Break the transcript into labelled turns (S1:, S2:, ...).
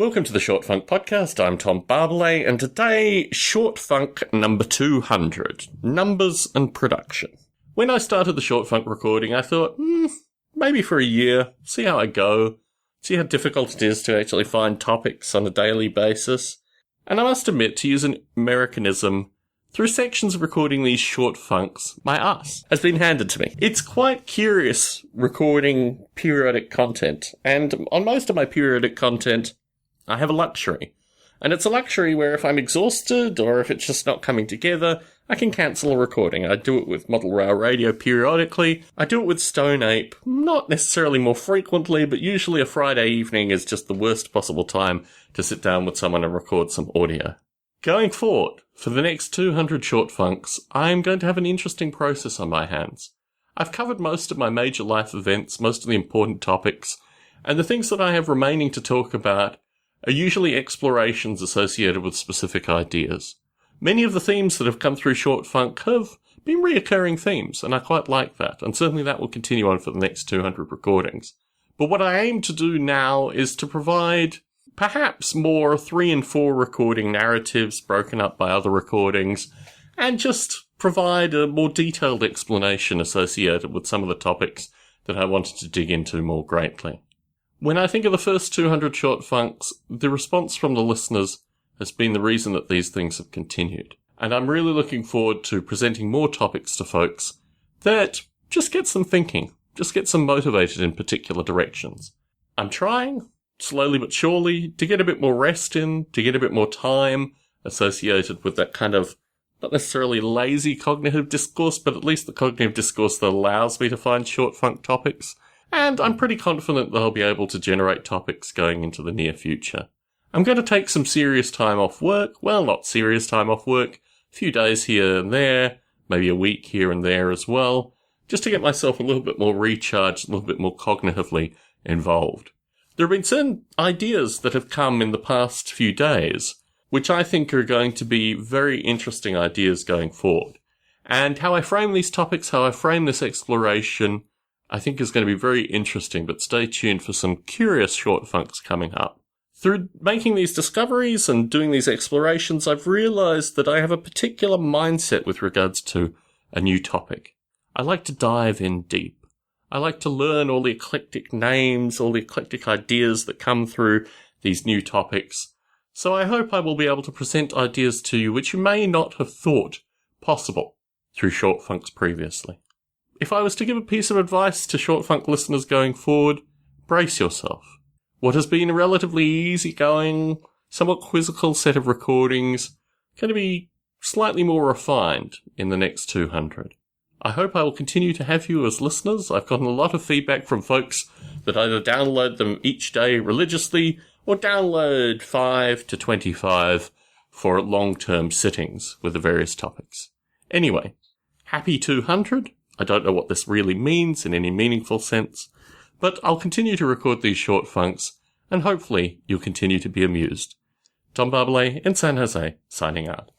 S1: Welcome to the Short Funk Podcast. I'm Tom Barbalet, and today, Short Funk number 200, Numbers and Production. When I started the Short Funk recording, I thought, maybe for a year, see how I go, see how difficult it is to actually find topics on a daily basis. And I must admit, to use an Americanism, through sections of recording these short funks, my ass has been handed to me. It's quite curious recording periodic content, and on most of my periodic content, I have a luxury. And it's a luxury where if I'm exhausted, or if it's just not coming together, I can cancel a recording. I do it with Model Rail Radio periodically. I do it with Stone Ape, not necessarily more frequently, but usually a Friday evening is just the worst possible time to sit down with someone and record some audio. Going forward, for the next 200 short funks, I'm going to have an interesting process on my hands. I've covered most of my major life events, most of the important topics, and the things that I have remaining to talk about are usually explorations associated with specific ideas. Many of the themes that have come through Short Funk have been reoccurring themes, and I quite like that, and certainly that will continue on for the next 200 recordings. But what I aim to do now is to provide perhaps more 3 and 4 recording narratives broken up by other recordings, and just provide a more detailed explanation associated with some of the topics that I wanted to dig into more greatly. When I think of the first 200 short funks, the response from the listeners has been the reason that these things have continued. And I'm really looking forward to presenting more topics to folks that just gets them thinking, just gets them motivated in particular directions. I'm trying, slowly but surely, to get a bit more rest in, to get a bit more time associated with that kind of, not necessarily lazy cognitive discourse, but at least the cognitive discourse that allows me to find short funk topics. And I'm pretty confident that I'll be able to generate topics going into the near future. I'm going to take some serious time off work. Well, not serious time off work. A few days here and there, maybe a week here and there as well, just to get myself a little bit more recharged, a little bit more cognitively involved. There have been certain ideas that have come in the past few days, which I think are going to be very interesting ideas going forward. And how I frame these topics, how I frame this exploration, I think is going to be very interesting, but stay tuned for some curious short funks coming up. Through making these discoveries and doing these explorations, I've realized that I have a particular mindset with regards to a new topic. I like to dive in deep. I like to learn all the eclectic names, all the eclectic ideas that come through these new topics. So I hope I will be able to present ideas to you which you may not have thought possible through short funks previously. If I was to give a piece of advice to Short Funk listeners going forward, brace yourself. What has been a relatively easygoing, somewhat quizzical set of recordings going to be slightly more refined in the next 200. I hope I will continue to have you as listeners. I've gotten a lot of feedback from folks that either download them each day religiously or download 5 to 25 for long-term sittings with the various topics. Anyway, happy 200. I don't know what this really means in any meaningful sense, but I'll continue to record these short funks, and hopefully you'll continue to be amused. Tom Barbalet in San Jose, signing out.